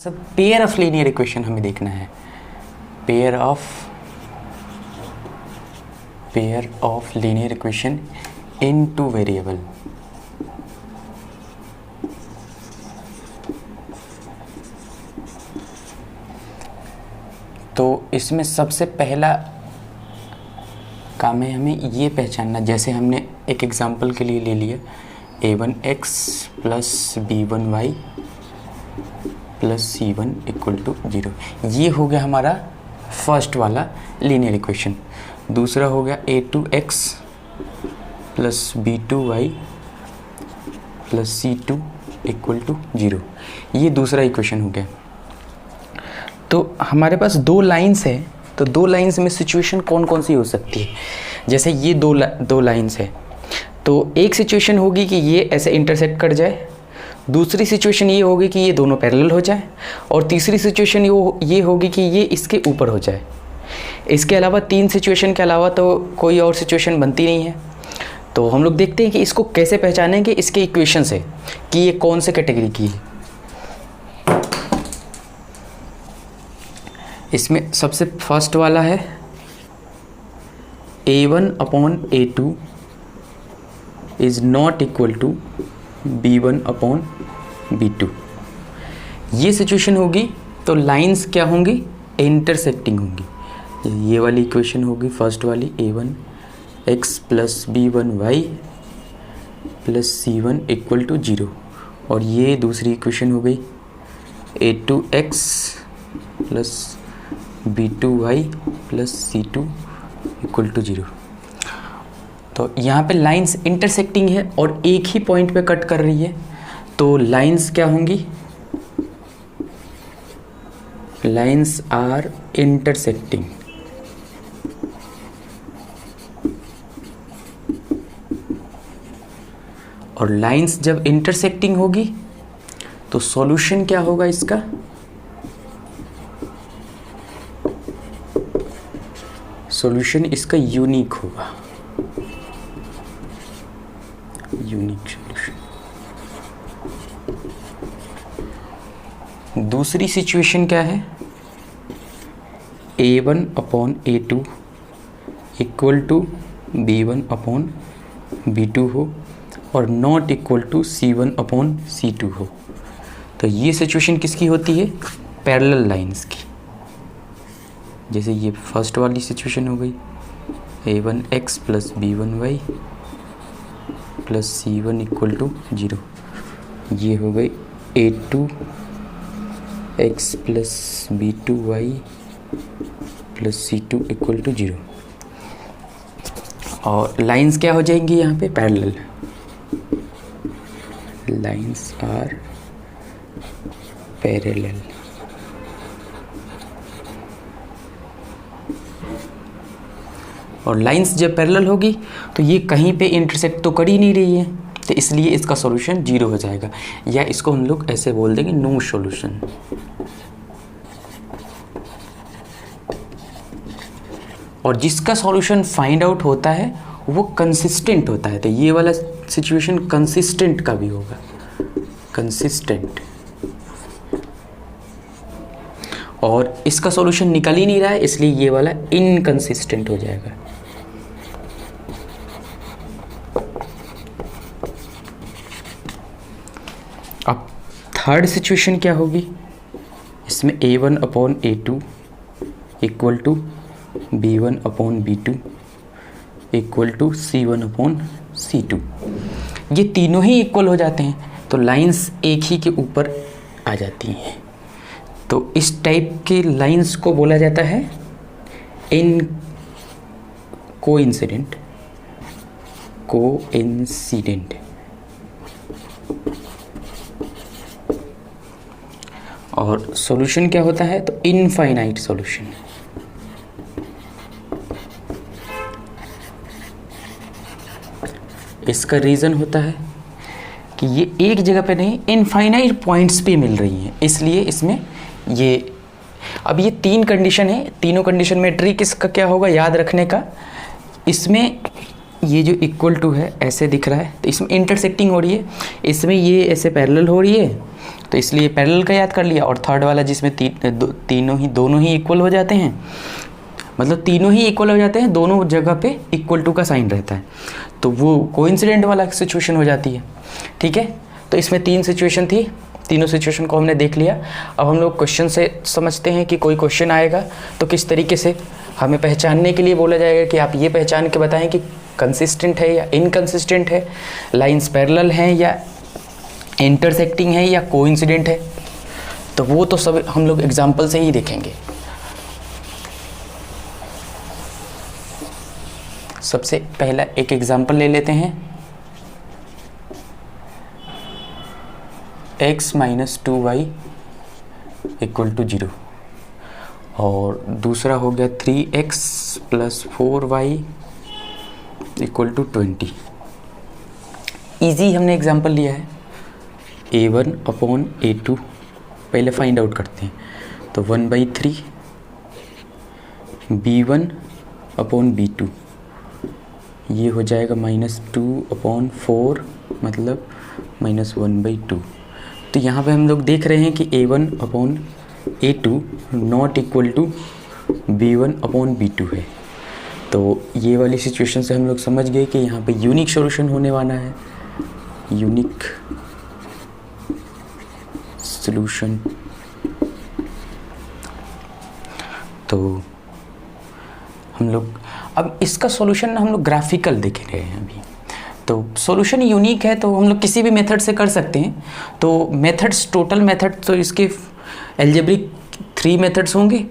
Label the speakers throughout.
Speaker 1: सब pair of linear equation हमें देखना है। Pair of linear equation in two variable. तो इसमें सबसे पहला काम है हमें ये पहचानना, जैसे हमने एक एग्जांपल के लिए ले लिया a1x plus b1y plus c1 equal to 0। ये हो गया हमारा फर्स्ट वाला लीनियर इक्वेशन। दूसरा हो गया a2x plus b2y plus c2 equal to 0। ये दूसरा इक्वेशन हो गया। तो हमारे पास दो लाइंस है, तो दो लाइंस में सिचुएशन कौन कौन सी हो सकती है। जैसे ये दो लाइंस है, तो एक सिचुएशन होगी कि ये ऐसे इंटरसेक्ट कर जाए, दूसरी सिचुएशन ये होगी कि ये दोनों पैरेलल हो जाए, और तीसरी सिचुएशन ये होगी कि ये इसके ऊपर हो जाए। इसके अलावा तीन सिचुएशन के अलावा तो कोई और सिचुएशन बनती नहीं है। तो हम लोग देखते हैं कि इसको कैसे पहचानेंगे इसके इक्वेशन से कि ये कौन से कैटेगरी की है। इसमें सबसे फर्स्ट वाला है a1/a2 is not equal to b1/b2। ये सिचुएशन होगी तो लाइंस क्या होंगी, इंटरसेक्टिंग होंगी। ये वाली इक्वेशन होगी फर्स्ट वाली a1x plus b1y plus c1 equal to 0, और ये दूसरी इक्वेशन हो गई a2x plus b2y plus c2 equal to 0। तो यहाँ पे लाइंस इंटरसेक्टिंग है और एक ही पॉइंट पे कट कर रही है, तो लाइंस क्या होंगी, लाइंस आर इंटरसेक्टिंग। और लाइंस जब इंटरसेक्टिंग होगी तो सॉल्यूशन क्या होगा इसका, सॉल्यूशन इसका यूनिक होगा, यूनिक सॉल्यूशन। दूसरी सिचुएशन क्या है, a1/a2 इक्वल टू b1/b2 हो और नॉट इक्वल टू c1/c2 हो। तो ये सिचुएशन किसकी होती है, पैरेलल लाइंस की। जैसे ये फर्स्ट वाली सिचुएशन हो गई a1x plus b1y plus c1 equal to 0। ये हो गई a2x plus b2y plus c2 equal to 0। और लाइंस क्या हो जाएंगी यहाँ पे, पैरेलल। Lines are parallel. और लाइंस जब पैरेलल होगी तो ये कहीं पे इंटरसेक्ट तो कर ही नहीं रही है, तो इसलिए इसका सॉल्यूशन 0 हो जाएगा, या इसको हम लोग ऐसे बोल देंगे नो सॉल्यूशन। और जिसका सॉल्यूशन फाइंड आउट होता है वो कंसिस्टेंट होता है। तो ये वाला सिचुएशन कंसिस्टेंट का भी होगा, कंसिस्टेंट। और इसका सॉल्यूशन निकल ही नहीं रहा है, इसलिए ये वाला इनकंसिस्टेंट हो जाएगा। अब थर्ड सिचुएशन क्या होगी, इसमें a1/a2 equal to b1/b2 equal to c1/c2। ये तीनों ही इक्वल हो जाते हैं, तो लाइंस एक ही के ऊपर आ जाती हैं। तो इस टाइप के लाइंस को बोला जाता है इन कोइंसिडेंट। और सॉल्यूशन क्या होता है, तो इनफाइनाइट सॉल्यूशन। इसका रीज़न होता है कि ये एक जगह पे नहीं, इनफाइनाइट पॉइंट्स पे मिल रही हैं, इसलिए इसमें ये। अब ये तीन कंडीशन है, तीनों कंडीशन में ट्रिक इसका क्या होगा याद रखने का, इसमें ये जो इक्वल टू है ऐसे दिख रहा है, तो इसमें इंटरसेक्टिंग हो रही है, इसमें ये ऐसे पैरेलल हो रही है, तो इसलिए पैरेलल का याद कर लिया। और थर्ड वाला जिसमें दोनों ही इक्वल हो जाते हैं, मतलब तीनों ही इक्वल हो जाते हैं, दोनों जगह पे इक्वल टू का साइन रहता है, तो वो कोइंसिडेंट वाला सिचुएशन हो जाती है। ठीक है, तो इसमें 3 सिचुएशन थी, तीनों सिचुएशन को हमने देख लिया। अब हम लोग क्वेश्चन से समझते हैं कि कोई क्वेश्चन आएगा तो किस तरीके से हमें पहचानने के लिए बोला जाएगा कि आप ये पहचान के बताएं कि कंसिस्टेंट है या इनकंसिस्टेंट है, लाइंस पैरेलल हैं या इंटरसेक्टिंग है या कोइंसिडेंट है। तो वो तो सब हम लोग एग्जाम्पल से ही देखेंगे। सबसे पहला एक एग्जाम्पल ले लेते हैं, x minus 2y equal to 0, और दूसरा हो गया 3x plus 4y equal to 20। Easy हमने एग्जाम्पल लिया है, a1 अपॉन a2, पहले फाइंड आउट करते हैं, तो 1/3 b1 अपॉन b2, ये हो जाएगा -2/4 मतलब -1/2। तो यहाँ पे हम लोग देख रहे हैं कि a1 upon a2 not equal to b1 upon b2 है। तो ये वाली सिचुएशन से हम लोग समझ गए कि यहाँ पे यूनिक सॉल्यूशन होने वाला है, यूनिक सॉल्यूशन। तो हम लोग अब इसका सॉल्यूशन हम लोग ग्राफिकल देख रहे हैं अभी। तो सॉल्यूशन यूनिक है तो हम लोग किसी भी मेथड से कर सकते हैं। तो मेथड्स, टोटल मेथड तो इसके एल्जेब्रिक 3 मेथड्स होंगे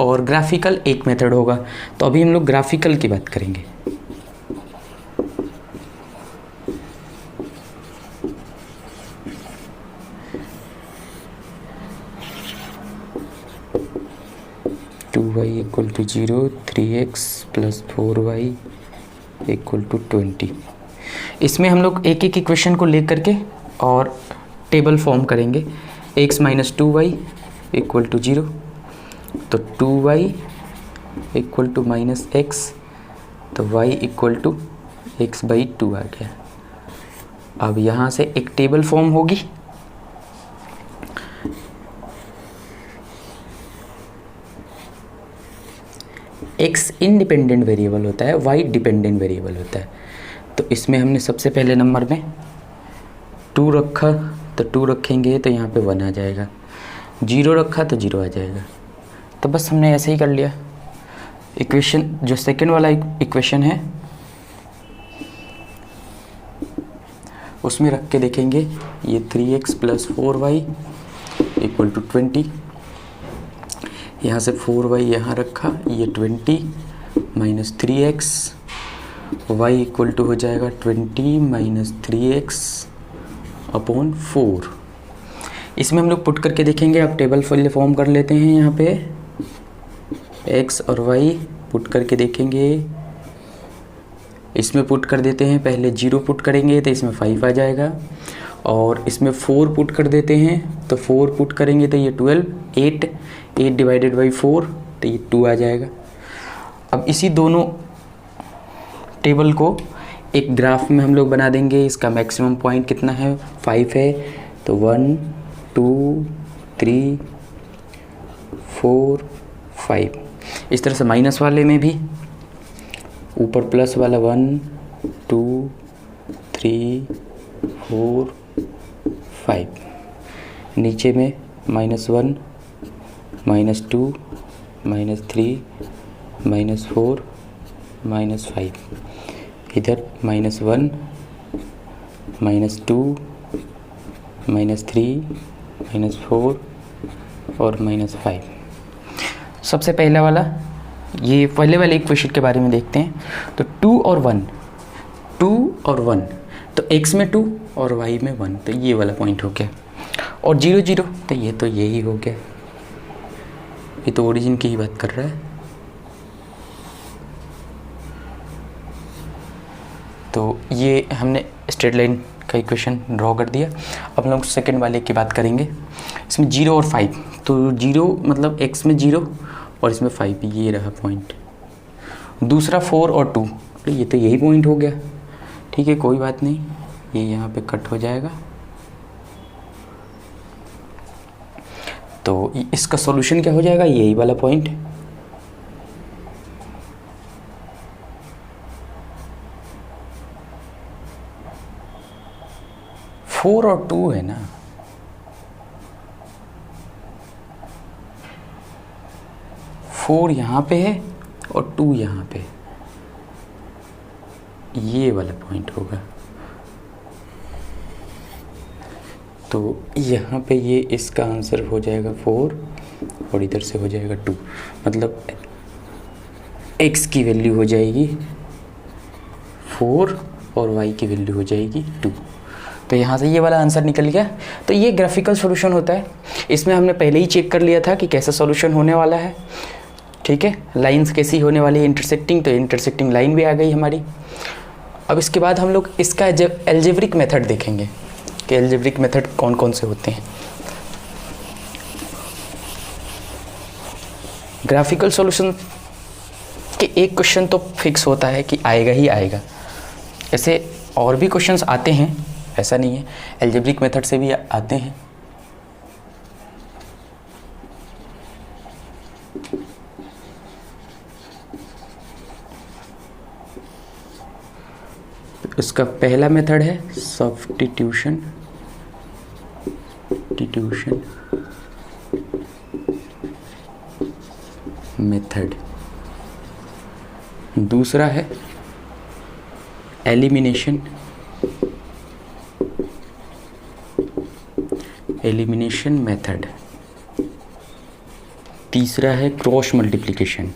Speaker 1: और ग्राफिकल 1 मेथड होगा। तो अभी हम लोग ग्राफिकल की बात करेंगे। y equal to 0, 3x plus 4y equal to 20। इसमें हम लोग एक एक इक्वेशन को लेकर के और टेबल फॉर्म करेंगे। x minus 2y equal to 0, तो 2y equal to minus x, तो y इक्वल टू x/2 आ गया। अब यहाँ से एक टेबल फॉर्म होगी। x इंडिपेंडेंट वेरिएबल होता है, y डिपेंडेंट वेरिएबल होता है। तो इसमें हमने सबसे पहले नंबर में 2 रखा, तो 2 रखेंगे तो यहाँ पे 1 आ जाएगा, 0 रखा तो 0 आ जाएगा। तो बस हमने ऐसे ही कर लिया। इक्वेशन जो सेकंड वाला इक्वेशन है उसमें रख के देखेंगे, ये 3x plus 4y equal to 20, यहाँ से 4y यहाँ रखा, ये 20 minus 3x, y equal to हो जाएगा 20 माइनस 3x अपॉन 4। इसमें हम लोग पुट करके देखेंगे। अब टेबल फॉर्म कर लेते हैं। यहाँ पे x और y पुट करके देखेंगे। इसमें पुट कर देते हैं, पहले 0 पुट करेंगे तो इसमें 5 आ जाएगा, और इसमें 4 पुट कर देते हैं, तो 4 पुट करेंगे तो ये 12, 8 डिवाइडेड बाई 4, तो ये 2 आ जाएगा। अब इसी दोनों टेबल को एक ग्राफ में हम लोग बना देंगे। इसका मैक्सिमम पॉइंट कितना है, 5 है, तो 1 2 3 4 5। इस तरह से माइनस वाले में भी ऊपर प्लस वाला 1 2 3 4 5, नीचे में -1 -2 -3 -4 -5, इधर -1 -2 -3 -4 और -5। सबसे पहला वाला, ये पहले वाले इक्वेशन के बारे में देखते हैं। तो 2 और 1, तो x में 2 और y में 1, तो ये वाला पॉइंट हो गया। और 0 0, तो यही हो गया। ये तो ओरिजिन की ही बात कर रहा है। तो ये हमने स्ट्रेट लाइन का इक्वेशन ड्रॉ कर दिया। अब हम लोग सेकंड वाले की बात करेंगे। इसमें 0 और 5, तो 0 मतलब x में 0 और इसमें 5, ये रहा पॉइंट। दूसरा 4 और 2, ये तो यही पॉइंट हो गया। ठीक है, कोई बात नहीं, ये यहाँ पे कट हो जाएगा। तो इसका सॉल्यूशन क्या हो जाएगा, यही वाला पॉइंट। फोर और 2 है ना, फोर यहाँ पे है और 2 यहाँ पे, ये वाला पॉइंट होगा। तो यहाँ पे ये इसका आंसर हो जाएगा 4 और इधर से हो जाएगा 2, मतलब x की वैल्यू हो जाएगी 4 और y की वैल्यू हो जाएगी 2। तो यहाँ से ये वाला आंसर निकल गया। तो ये ग्राफिकल सॉल्यूशन होता है। इसमें हमने पहले ही चेक कर लिया था कि कैसा सॉल्यूशन होने वाला है। ठीक है, लाइंस कैसी होने वाली है, इंटरसेक्टिंग, तो इंटरसेक्टिंग लाइन भी आ गई हमारी। अब इसके बाद हम लोग इसका एल्जेब्रिक मेथड देखेंगे कि एल्जेब्रिक मेथड कौन कौन से होते हैं। ग्राफिकल सॉल्यूशन के एक क्वेश्चन तो फिक्स होता है कि आएगा ही आएगा। ऐसे और भी क्वेश्चंस आते हैं, ऐसा नहीं है, एल्जेब्रिक मेथड से भी आते हैं। इसका पहला मेथड है सब्स्टिट्यूशन मेथड। दूसरा है एलिमिनेशन मेथड। तीसरा है क्रॉस मल्टीप्लिकेशन।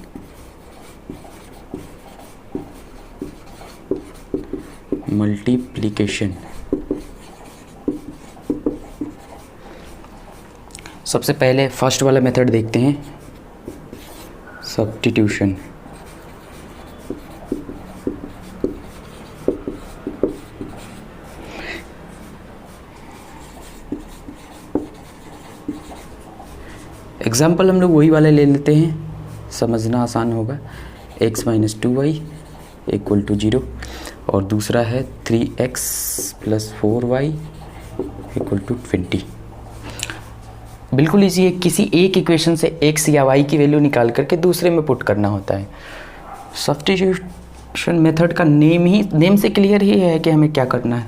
Speaker 1: सबसे पहले फर्स्ट वाला मेथड देखते हैं, सब्स्टिट्यूशन। एग्जाम्पल हम लोग वही वाले ले लेते हैं, समझना आसान होगा। x minus 2y equal to 0 और दूसरा है 3x plus 4y equal to 20। बिल्कुल इजी है, किसी एक इक्वेशन से x या y की वैल्यू निकाल करके दूसरे में पुट करना होता है। सब्स्टिट्यूशन मेथड का नेम से क्लियर ही है कि हमें क्या करना है।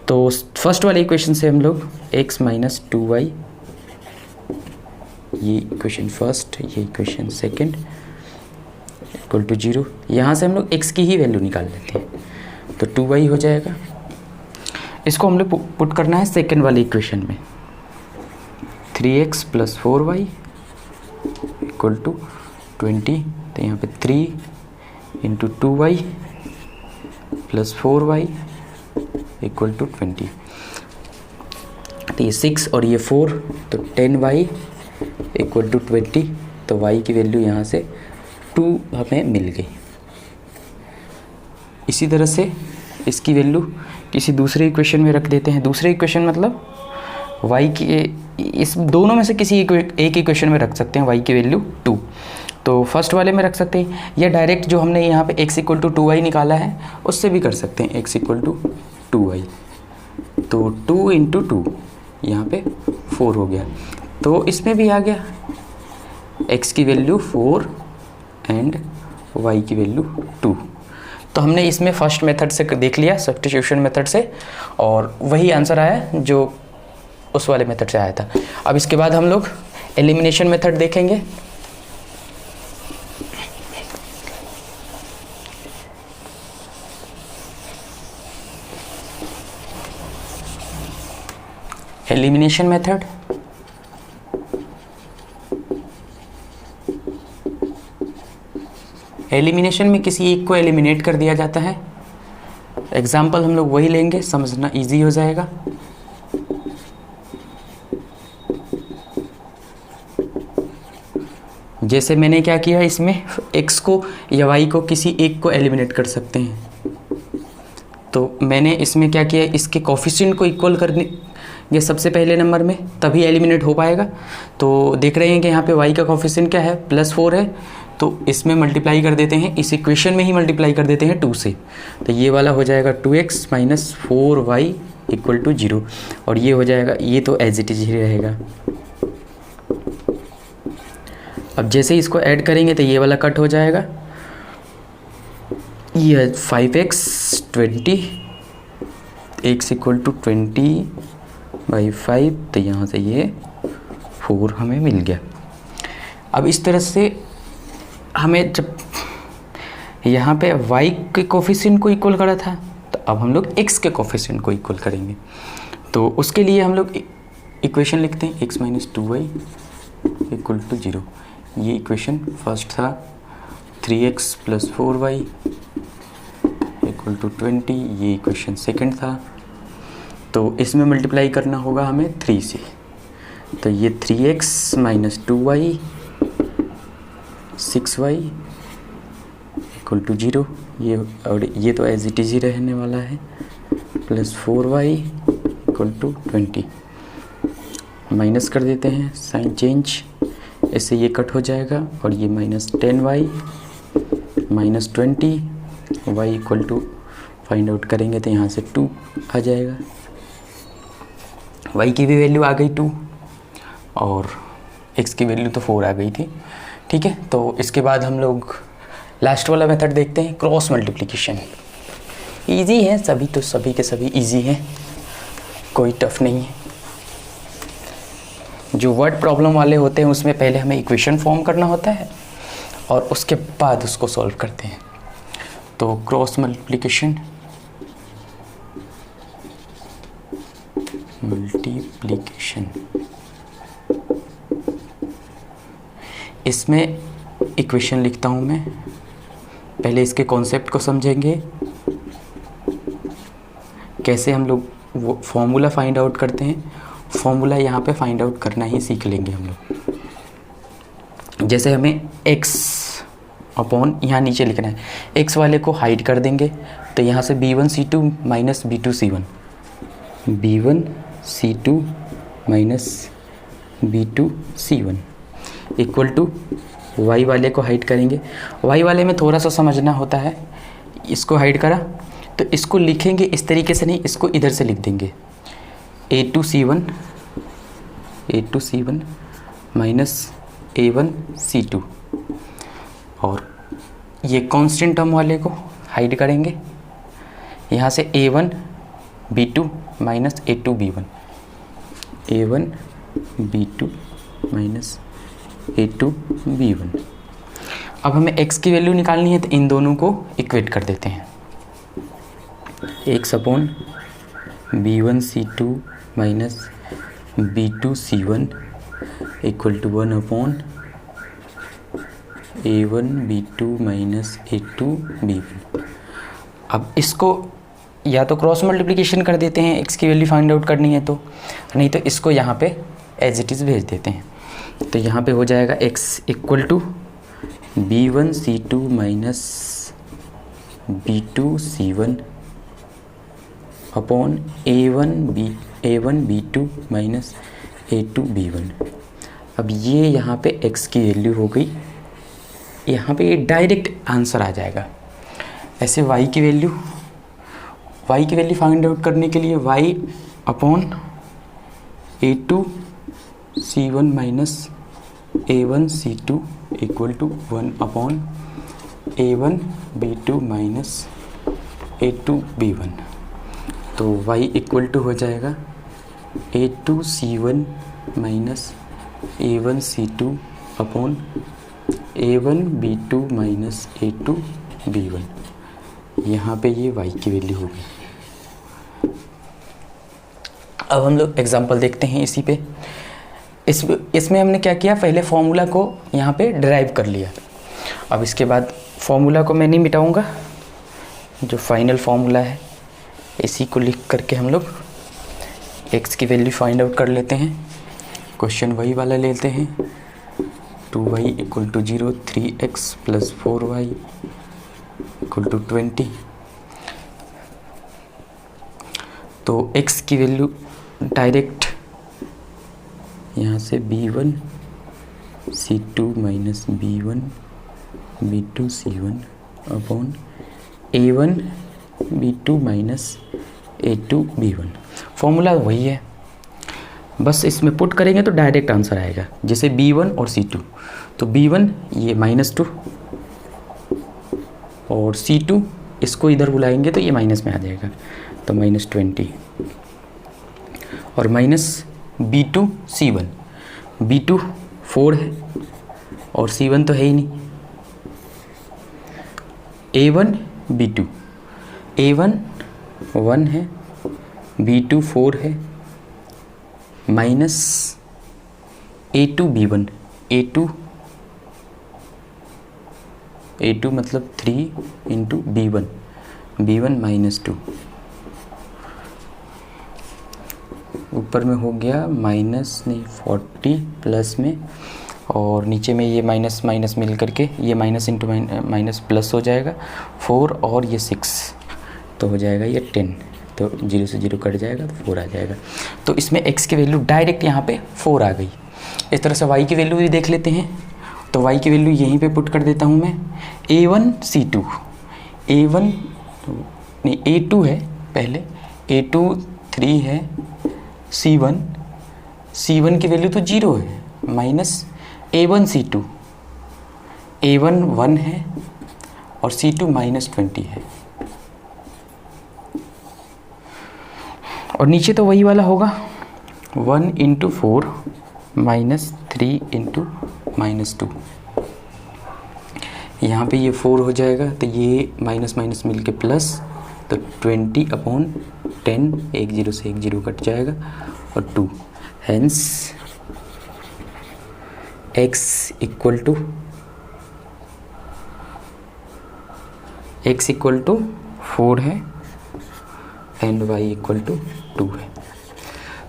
Speaker 1: तो फर्स्ट वाले इक्वेशन से हम लोग x माइनस 2y, ये इक्वेशन फर्स्ट, ये इक्वेशन सेकंड, इक्वल टू 0, यहाँ से हम लोग x की ही वैल्यू निकाल लेते हैं। तो 2y हो जाएगा। इसको हम लोग पुट करना है सेकंड वाली इक्वेशन में, 3x plus 4y equal to 20। तो यहाँ पे 3 into 2y plus 4y equal to 20। तो ये 6 और ये 4, तो 10y इक्वल टू 20। तो y की वैल्यू यहाँ से 2 हमें मिल गई। इसी तरह से इसकी वैल्यू किसी दूसरे इक्वेशन में रख देते हैं। दूसरे इक्वेशन मतलब y की, इस दोनों में से किसी एक इक्वेशन में रख सकते हैं y की वैल्यू 2। तो फर्स्ट वाले में रख सकते हैं, या डायरेक्ट जो हमने यहाँ पे x इक्वल टू 2y निकाला है उससे भी कर सकते हैं, x इक्वल टू 2y। तो 2 इंटू 2 यहाँ पे 4 हो गया। तो इसमें भी आ गया x की वैल्यू 4 एंड y की वैल्यू 2। तो हमने इसमें फर्स्ट मेथड से देख लिया, सब्स्टिट्यूशन मेथड से, और वही आंसर आया जो उस वाले मेथड से आया था। अब इसके बाद हम लोग एलिमिनेशन मेथड देखेंगे। एलिमिनेशन मेथड एलिमिनेशन में किसी एक को एलिमिनेट कर दिया जाता है। एग्जाम्पल हम लोग वही लेंगे, समझना इजी हो जाएगा। जैसे मैंने क्या किया, इसमें x को या y को किसी एक को एलिमिनेट कर सकते हैं। तो मैंने इसमें क्या किया, इसके कोफिशिएंट को इक्वल ये सबसे पहले नंबर में, तभी एलिमिनेट हो पाएगा। तो देख रहे हैं कि यहाँ पे y का कोफिशिएंट क्या है, +4 है, तो इसमें मल्टीप्लाई कर देते हैं, इस इक्वेशन में ही मल्टीप्लाई कर देते हैं 2 से। तो ये वाला हो जाएगा 2x - 4y = 0, और ये हो जाएगा, ये तो एज इट इज ही रहेगा। अब जैसे ही इसको ऐड करेंगे तो ये वाला कट हो जाएगा, ये 5x 20, x = 20/5, तो यहाँ से ये 4 हमें मिल गया। अब इस तरह से हमें जब यहाँ पे y के कोफिशिएंट को इक्वल करा था, तो अब हम लोग x के कोफिशिएंट को इक्वल करेंगे। तो उसके लिए हम लोग इक्वेशन लिखते हैं, x - 2y = 0। ये इक्वेशन फर्स्ट था, 3x + 4y = 20, ये इक्वेशन सेकंड था। तो इसमें मल्टीप्लाई करना होगा हमें 3 से, तो ये 3x - 2y 6y = 0, ये, और ये तो एज इट इज ही रहने वाला है, +4y = 20। माइनस कर देते हैं, साइन चेंज, इससे ये कट हो जाएगा, और ये -10y - 20 y = फाइंड आउट करेंगे तो यहाँ से 2 आ जाएगा। y की भी वैल्यू आ गई 2, और x की वैल्यू तो 4 आ गई थी। ठीक है, तो इसके बाद हम लोग लास्ट वाला मेथड देखते हैं, क्रॉस मल्टीप्लिकेशन। इजी है, सभी के सभी इजी हैं, कोई टफ नहीं है। जो वर्ड प्रॉब्लम वाले होते हैं उसमें पहले हमें इक्वेशन फॉर्म करना होता है और उसके बाद उसको सॉल्व करते हैं। तो क्रॉस मल्टीप्लिकेशन, इसमें इक्वेशन लिखता हूँ मैं, पहले इसके कॉन्सेप्ट को समझेंगे, कैसे हम लोग वो फॉर्मूला फाइंड आउट करते हैं। फॉर्मूला यहाँ पे फाइंड आउट करना ही सीख लेंगे हम लोग। जैसे हमें x अपॉन यहाँ नीचे लिखना है, x वाले को हाइड कर देंगे, तो यहाँ से b1c2 - b2c1, b1c2 - b2c1 equal to y वाले को हाइड करेंगे। y वाले में थोड़ा सा समझना होता है, इसको हाइड करा तो इसको लिखेंगे इस तरीके से नहीं, इसको इधर से लिख देंगे, a2c1 - a1c2, और ये कांस्टेंट टर्म वाले को हाइड करेंगे, यहाँ से a1b2 - a2b1, a1b2 - a2b1। अब हमें x की वैल्यू निकालनी है, तो इन दोनों को इक्वेट कर देते हैं, x upon b1c2 - b2c1 equal to 1 upon a1b2 - a2b1। अब इसको या तो क्रॉस मल्टीप्लिकेशन कर देते हैं, x की वैल्यू फाइंड आउट करनी है तो, नहीं तो इसको यहाँ पे एज इट इज़ भेज देते हैं। तो यहाँ पे हो जाएगा x equal to b1c2 - b2c1 upon a1b2 - a2b1। अब ये यहाँ पे x की वैल्यू हो गई, यहाँ पे डायरेक्ट आंसर आ जाएगा। ऐसे y की वैल्यू फाइंड आउट करने के लिए y upon a2c1 - a1c2 equal to 1 upon a1b2 - a2b1। तो y इक्वल टू हो जाएगा a2c1 - a1c2 upon a1b2 - a2b1। यहाँ पे ये y की वैल्यू होगी। अब हम लोग एग्जांपल देखते हैं इसी पे। इसमें हमने क्या किया, पहले फॉर्मूला को यहाँ पे डिराइव कर लिया। अब इसके बाद फॉर्मूला को मैं नहीं मिटाऊंगा, जो फाइनल फॉर्मूला है इसी को लिख करके हम लोग x की वैल्यू फाइंड आउट कर लेते हैं। क्वेश्चन वही वाला लेते हैं, 2y = 0, 3x + 4y = 20। तो x की वैल्यू डायरेक्ट यहाँ से B1 C2 minus B1 B2 C1 upon A1 B2 minus A2 B1। Formula वही है, बस इसमें पुट करेंगे तो डायरेक्ट आंसर आएगा। जैसे B1 और C2, तो B1 ये -2 और C2 इसको इधर बुलाएंगे तो ये माइनस में आ जाएगा, तो -20 और माइनस B2 C1, B2 4 है और C1 तो है ही नहीं। A1 B2, A1 1 है, B2 4 है, माइनस A2 B1, A2 मतलब 3 इंटू B1 -2, ऊपर में हो गया माइनस नहीं 40 प्लस में, और नीचे में ये माइनस माइनस मिल करके ये माइनस इंटू माइनस प्लस हो जाएगा 4 और ये 6, तो हो जाएगा ये 10, तो 0 से 0 कट जाएगा तो 4 आ जाएगा। तो इसमें x की वैल्यू डायरेक्ट यहाँ पे 4 आ गई। इस तरह से y की वैल्यू भी देख लेते हैं, तो y की वैल्यू यहीं पे पुट कर देता हूँ मैं। A1 C2, A1 नहीं A2 है पहले, A2 3 है, C1 की वैल्यू तो 0 है, माइनस A1 C2, A1 1 है और C2 -20 है, और नीचे तो वही वाला होगा 1 इंटू 4 माइनस 3 इंटू -2। यहाँ पे ये 4 हो जाएगा तो ये माइनस माइनस मिल के प्लस, तो 20 अपॉन 10, 1 0 से 1 0 कट जाएगा और 2, हेंस x इक्वल टू 4 है एंड y इक्वल टू 2 है।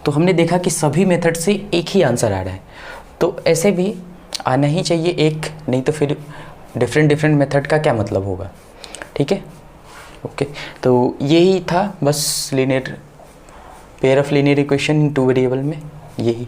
Speaker 1: तो हमने देखा कि सभी मेथड से एक ही आंसर आ रहा है, तो ऐसे भी आना ही चाहिए एक, नहीं तो फिर डिफरेंट मेथड का क्या मतलब होगा। ठीक है, ओके। तो यही था बस linear pair of linear equation in 2 variable में, यही।